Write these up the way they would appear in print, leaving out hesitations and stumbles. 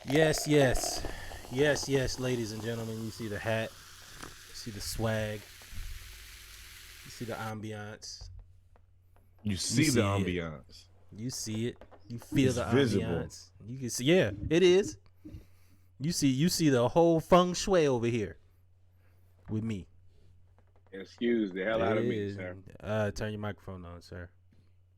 Yes, yes. Yes, yes, ladies and gentlemen. You see the hat. You see the swag. You see the ambiance. You You see the see it. ambiance. You see it. You feel It's the visible. ambiance. You can see, yeah, it is. You see the whole feng shui over here with me. Excuse the hell It out of me, is. sir. Turn your microphone on, sir.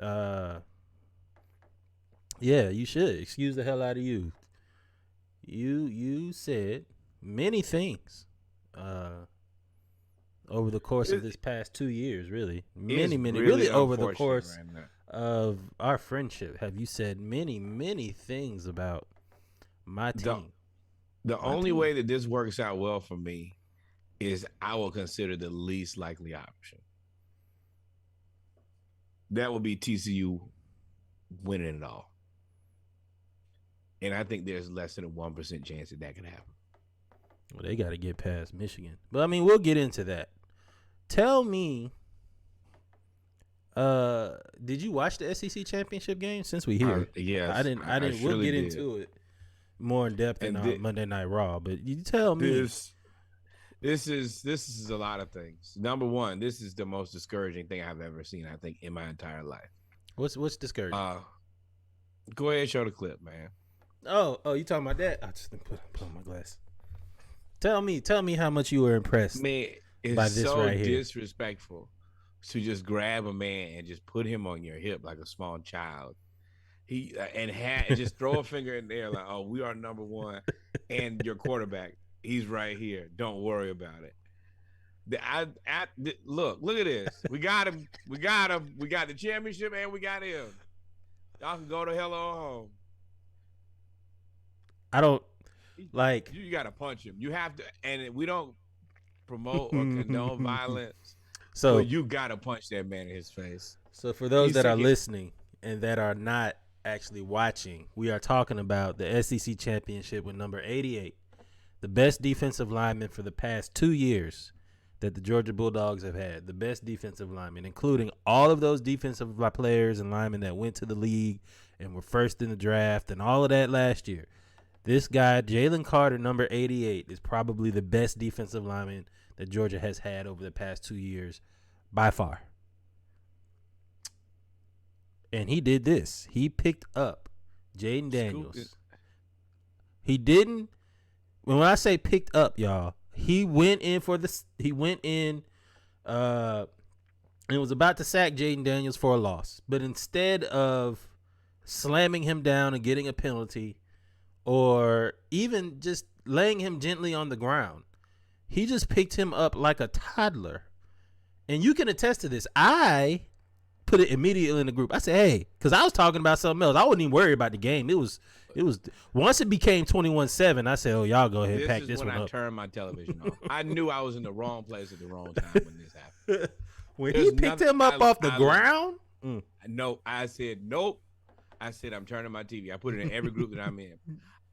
Uh yeah, you should. Excuse the hell out of you. You said many things. Over the course of It this past 2 years, really. is Really really over the unfortunate course right now. of our friendship, have you said many things about my The team. the My only team. way that this works out well for me is I will consider the least likely option. That would be TCU winning it all. And I think there's less than a 1% chance that could happen. Well, they got to get past Michigan. But I mean, we'll get into that. Tell me, did you watch the SEC championship game? Since we here, I Yes, didn't. I I didn't. We'll surely get did. into it more in depth in And Monday Night Raw. But you tell me, this this is a lot of things. Number one, this is the most discouraging thing I've ever seen, I think, in my entire life. what's discouraging? Go ahead and show the clip, man. Oh, you talking about that? I just put on my glass. Tell me how much you were impressed Man, by it's this so right here. disrespectful to just grab a man and just put him on your hip like a small child. He and just throw a finger in the air like, "Oh, we are number one," and your quarterback, he's right here. Don't worry about it. Look at this. We got him. We got him. We got the championship, and we got him. Y'all can go to hell on home. I don't like. You got to punch him. You have to, and we don't promote or condone violence, So but you got to punch that man in his face. So for those He's that are taking. listening and that are not actually watching, we are talking about the SEC championship with number 88, the best defensive lineman for the past 2 years that the Georgia Bulldogs have had, the best defensive lineman, including all of those defensive players and linemen that went to the league and were first in the draft and all of that last year. This guy, Jalen Carter, number 88, is probably the best defensive lineman that Georgia has had over the past 2 years by far. And he did this. He picked up Jaden Daniels. He didn't. When I say picked up, y'all, he went in for this. He went in and was about to sack Jaden Daniels for a loss. But instead of slamming him down and getting a penalty or even just laying him gently on the ground, he just picked him up like a toddler. And you can attest to this. I put it immediately in the group. I said, hey, because I was talking about something else. I wasn't even worried about the game. It was once it became 21-7, I said, oh, y'all go ahead and pack this one up. This is when I turned my television off. I knew I was in the wrong place at the wrong time when this happened. When he picked him up off the ground? No, I said, nope. I said, I'm turning my TV. I put it in every group that I'm in.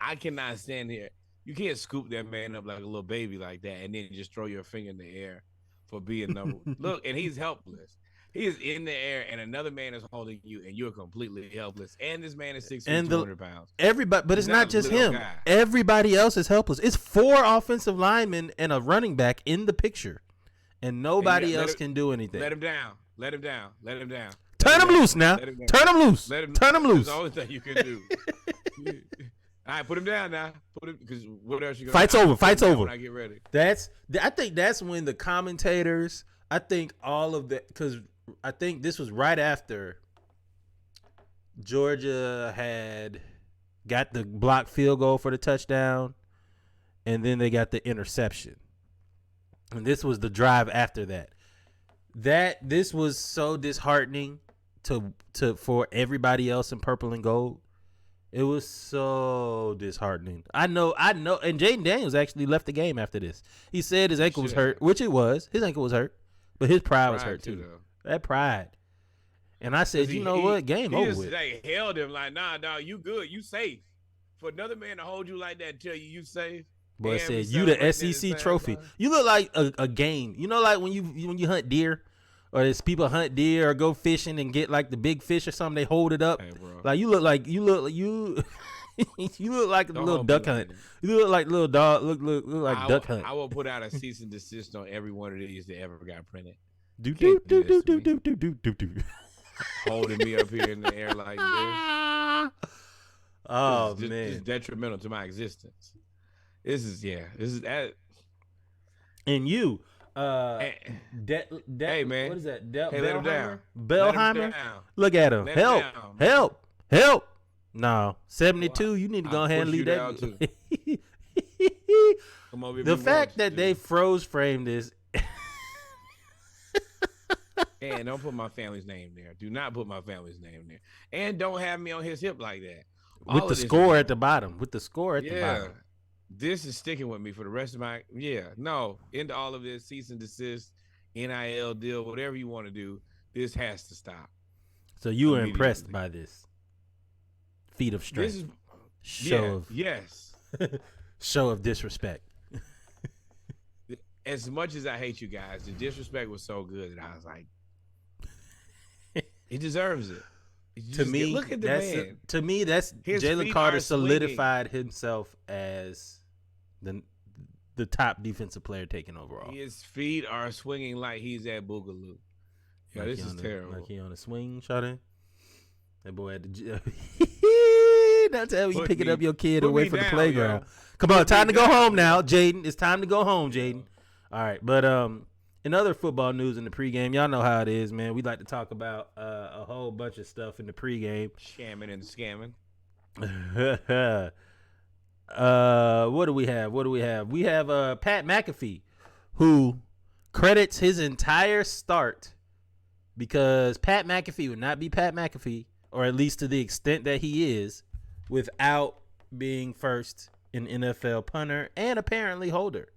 I cannot stand here. You can't scoop that man up like a little baby like that and then just throw your finger in the air for being number one. Look, and he's helpless. He is in the air, and another man is holding you, and you're completely helpless. And this man is 6 feet, 200 pounds. Everybody, but it's not just him. Guy. Everybody else is helpless. It's 4 offensive linemen and a running back in the picture, and nobody else can do anything. Let him down. Let him down. Let him down. Turn him loose now. Turn him loose. Turn him loose. That's the only thing you can do. All right, put him down now. Put him, because what else you gonna Fight's over. Fight's over. When I get ready. I think that's when the commentators. I think all of the because. I think this was right after Georgia had got the blocked field goal for the touchdown, and then they got the interception. And this was the drive after that. This was so disheartening for everybody else in purple and gold. It was so disheartening. I know. And Jaden Daniels actually left the game after this. He said his ankle was hurt, which it was. His ankle was hurt, but his pride was hurt too. That pride. And I said, you know what? Game over with. They held him like, nah, dog, you good. You safe. For another man to hold you like that and tell you safe. Boy said, you the SEC trophy. You look like a game. You know, like when you hunt deer, or there's people hunt deer or go fishing and get like the big fish or something, they hold it up. Hey, bro. Like you look like you You look like a Don't little hold me duck like hunt. that. You look like little dog. Look like duck hunt. I will put out a cease and desist on every one of these that ever got printed. Do Can't do do do this do to me. do do do do do. Holding me up here in the air like this. Oh This is man! detrimental to my existence. This is that. And you, Hey, hey, man. what is that? Hey, let him down. Bellheimer. Let him down. Look at him. Let him Help! down. Help! Help! No, 72. You need to go I'll ahead and push leave you that. down, Come over if The you fact want that to. they froze framed this. And don't put my family's name there. Do not put my family's name there. And don't have me on his hip like that. With All the of this score is- at the bottom. With the score at the bottom. This is sticking with me for the rest of my no. Into all of this, cease and desist, NIL deal, whatever you want to do. This has to stop. So you were Immediately. impressed by this feat of strength. This is show of yes. show of disrespect. As much as I hate you guys, the disrespect was so good that I was like, he deserves it. To me, look at the man. To me, that's His Jalen feet Carter are swinging. solidified himself as the top defensive player taken overall. His feet are swinging like he's at Boogaloo. Yeah, Like this he is on the- terrible. Like he on a swing, shot in. That boy at the gym. That's how you Put picking me- up your kid put away me from the down, playground. yo. Come on, Put time me to go down, home now, yo. Jaden. It's time to go home, Jaden. All right, but in other football news in the pregame, y'all know how it is, man. We like to talk about a whole bunch of stuff in the pregame. Shamming and scamming. What do we have? We have Pat Macafee, who credits his entire start because Pat McAfee would not be Pat McAfee, or at least to the extent that he is, without being first in NFL punter and apparently holder.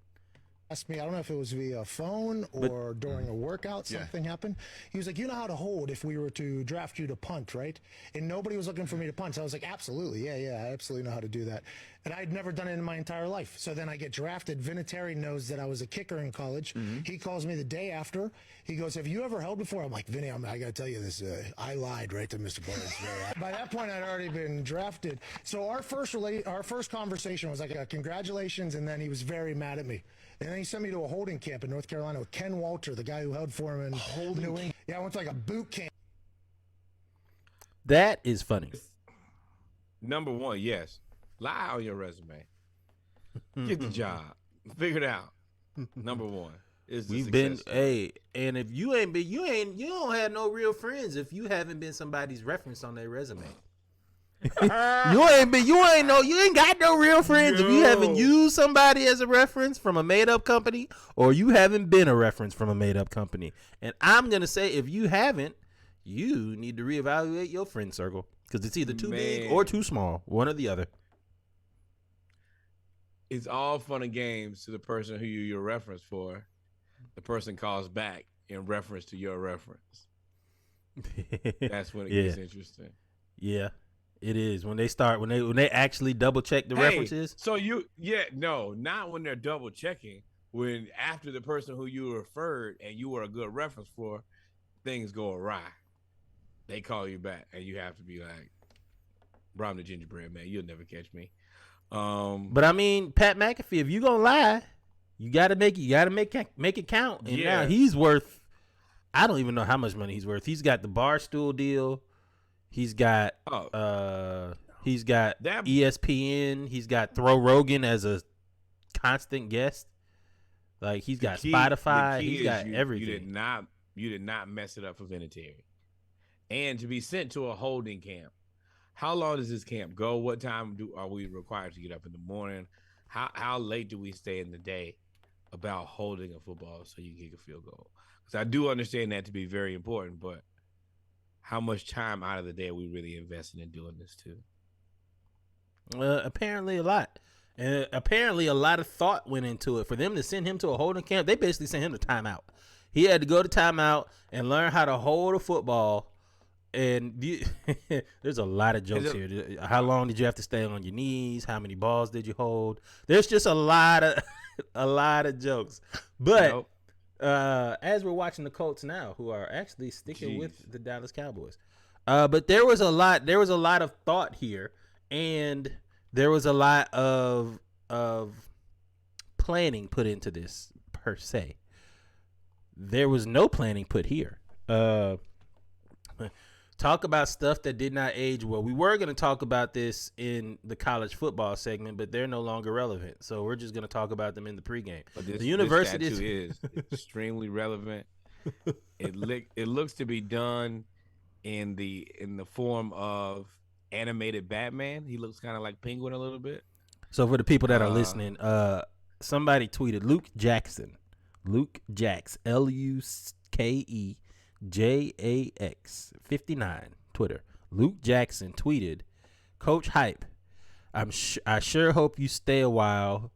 Asked me, I don't know if it was via phone or during a workout, something happened. He was like, you know how to hold if we were to draft you to punt, right? And nobody was looking for me to punt. So I was like, absolutely. Yeah, I absolutely know how to do that. And I'd never done it in my entire life. So then I get drafted. Vinatieri knows that I was a kicker in college. He calls me the day after. He goes, have you ever held before? I'm like, Vinny, I got to tell you this. I lied right to Mr. Burns. By that point, I'd already been drafted. So our first conversation was like, congratulations. And then he was very mad at me. And then he sent me to a holding camp in North Carolina with Ken Walter, the guy who held for him in New England. Yeah, I went to like a boot camp. That is funny. Number one, yes. Lie on your resume. Get the job. Figure it out. Number one. We've been, hey, and if you ain't been, you don't have no real friends if you haven't been somebody's reference on their resume. you ain't got no real friends if you haven't used somebody as a reference from a made up company, or you haven't been a reference from a made up company. And I'm gonna say, if you haven't, you need to reevaluate your friend circle because it's either too big or too small, one or the other. It's all fun and games to the person who you're reference for. The person calls back in reference to your reference. That's when it gets interesting. Yeah, it is when they actually double check the references. So not when they're double checking. When after the person who you referred and you were a good reference for, things go awry. They call you back and you have to be like, "Bro, I'm the gingerbread man. You'll never catch me." But I mean, Pat McAfee, if you gonna lie, you gotta make it count. And now he's worth, I don't even know how much money he's worth. He's got the Barstool deal. He's got ESPN. He's got Throw Rogan as a constant guest. Like he's got Spotify. He's got everything. You did not mess it up for Vinatieri. And to be sent to a holding camp. How long does this camp go? What time are we required to get up in the morning? How late do we stay in the day about holding a football so you can kick a field goal? Because I do understand that to be very important, but how much time out of the day are we really investing in doing this too? Apparently a lot. And apparently a lot of thought went into it. For them to send him to a holding camp, they basically sent him to timeout. He had to go to timeout and learn how to hold a football. And there's a lot of jokes here. How long did you have to stay on your knees? How many balls did you hold? There's just a lot of jokes. But as we're watching the Colts now, who are actually sticking with the Dallas Cowboys, but there was a lot of thought here, and there was a lot of planning put into this per se. There was no planning put here. Talk about stuff that did not age well. We were going to talk about this in the college football segment, but they're no longer relevant. So we're just going to talk about them in the pregame. But this, the university this tattoo is extremely relevant. It looks to be done in the form of animated Batman. He looks kind of like Penguin a little bit. So for the people that are listening, somebody tweeted Luke Jackson, LukeJax 59 Twitter. Luke Jackson tweeted, "Coach Hype, I sure hope you stay for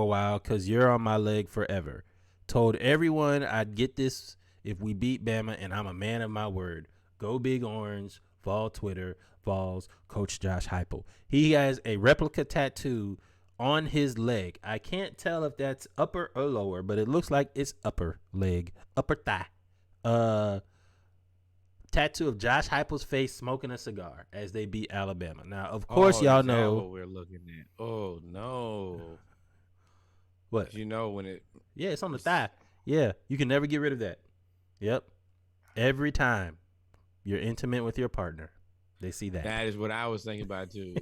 a while, cause you're on my leg forever. Told everyone I'd get this if we beat Bama, and I'm a man of my word. Go Big Orange, Vol Twitter, Vols, Coach Josh Heupel." He has a replica tattoo on his leg. I can't tell if that's upper or lower, but it looks like it's upper leg, upper thigh. Tattoo of Josh Heupel's face smoking a cigar as they beat Alabama. Now, of course, y'all know what we're looking at. Oh no! What? You know when it? Yeah, it's on the thigh. Yeah, you can never get rid of that. Yep. Every time you're intimate with your partner, they see that. That is what I was thinking about too.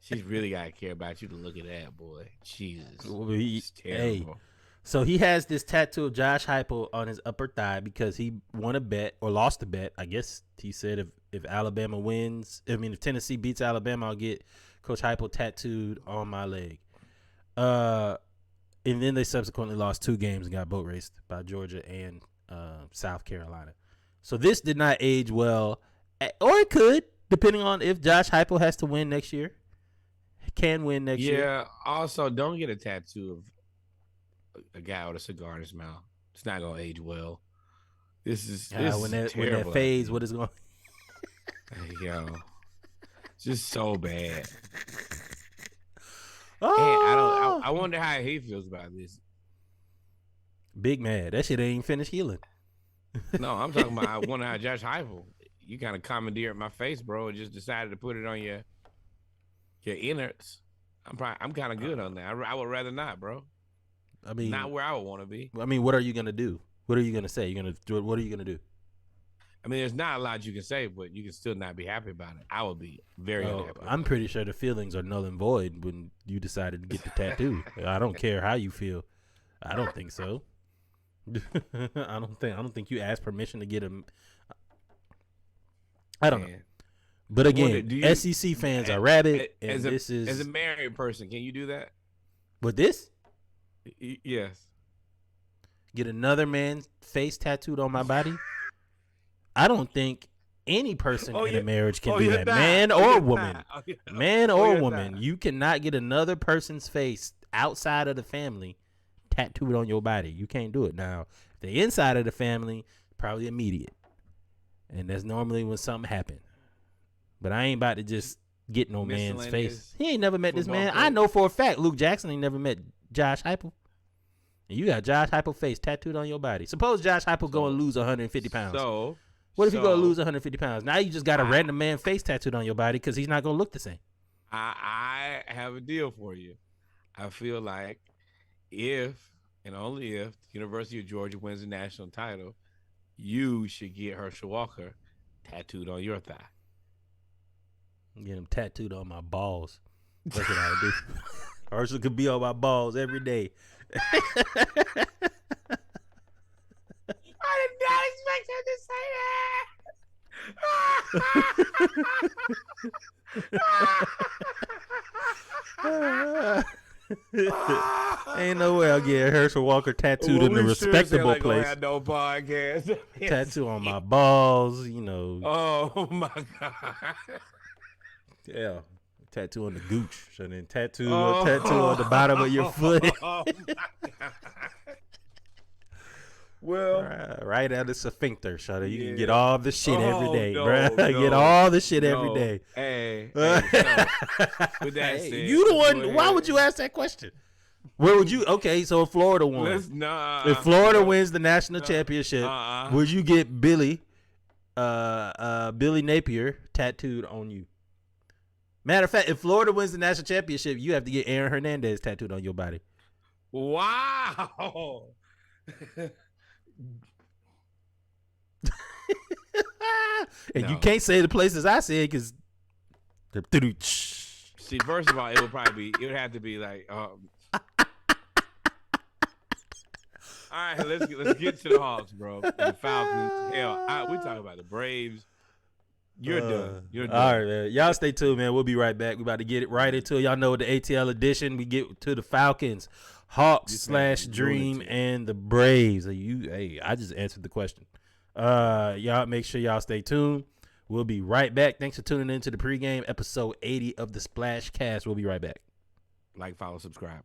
She's really gotta care about you to look at that, boy. Jesus, it's terrible. Hey, so he has this tattoo of Josh Heupel on his upper thigh because he won a bet or lost a bet. I guess he said if Alabama wins, if Tennessee beats Alabama, I'll get Coach Heupel tattooed on my leg. And then they subsequently lost 2 games and got boat raced by Georgia and South Carolina. So this did not age well, or it could, depending on if Josh Heupel has to win next year. Can win next year. Yeah. Also, don't get a tattoo of a guy with a cigar in his mouth. It's not gonna age well. This when that fades, what is going? Yo, just so bad. Oh, And I wonder how he feels about this. Big mad. That shit ain't finished healing. No, I'm talking about. I wonder how Josh Heupel. You kind of commandeered my face, bro, and just decided to put it on your innards. I'm kind of good on that. I would rather not, bro. I mean, not where I would want to be. I mean, what are you gonna do? What are you gonna say? You're gonna do it. What are you gonna do? I mean, there's not a lot you can say, but you can still not be happy about it. I would be very unhappy. I'm pretty sure the feelings are null and void when you decided to get the tattoo. I don't care how you feel. I don't think so. I don't think you asked permission to get him. I don't know. But again, SEC fans are rabid, and as a married person, can you do that? With this? Yes. Get another man's face tattooed on my body? I don't think any person in a marriage can do that. Man or woman. Man or woman. You cannot get another person's face outside of the family tattooed on your body. You can't do it. Now, if they're inside of the family, probably immediate. And that's normally when something happened. But I ain't about to just get no man's face. He ain't never met this man. I know for a fact Luke Jackson ain't never met Josh Heupel. And you got Josh Heupel face tattooed on your body. Suppose Josh Heupel go and lose 150 pounds. What if you go lose 150 pounds? Now you just got a random man face tattooed on your body because he's not going to look the same. I have a deal for you. I feel like if and only if the University of Georgia wins the national title, you should get Herschel Walker tattooed on your thigh. Get him tattooed on my balls. That's what I would do. Herschel could be on my balls every day. I did not expect him to say that. Ain't no way I'll get Herschel Walker tattooed in a respectable place. No podcast. Tattoo on my balls, you know. Oh my god. Yeah. Tattoo on the gooch. And then tattoo on the bottom of your foot. Oh my god. Well, right out of the sphincter, Shudder. You can get all the shit every day, bro. No, get all the shit every day. Hey, with that said, you the one. Why would you ask that question? Where would you? Okay, so if Florida won, if Florida wins the national championship, would you get Billy Napier tattooed on you? Matter of fact, if Florida wins the national championship, you have to get Aaron Hernandez tattooed on your body. Wow. And you can't say the places I said because. See, first of all, it would have to be like. All right, let's get to the Hawks, bro. The Falcons. Hell, we talking about the Braves. You're done. You're done. All right, man. Y'all stay tuned, man. We'll be right back. We about to get it right into it. Y'all know the ATL edition. We get to the Falcons, Hawks / Dream, and the Braves. I just answered the question. Y'all make sure y'all stay tuned. We'll be right back. Thanks for tuning in to the pregame episode 80 of the Splash Cast. We'll be right back. Like, follow, subscribe.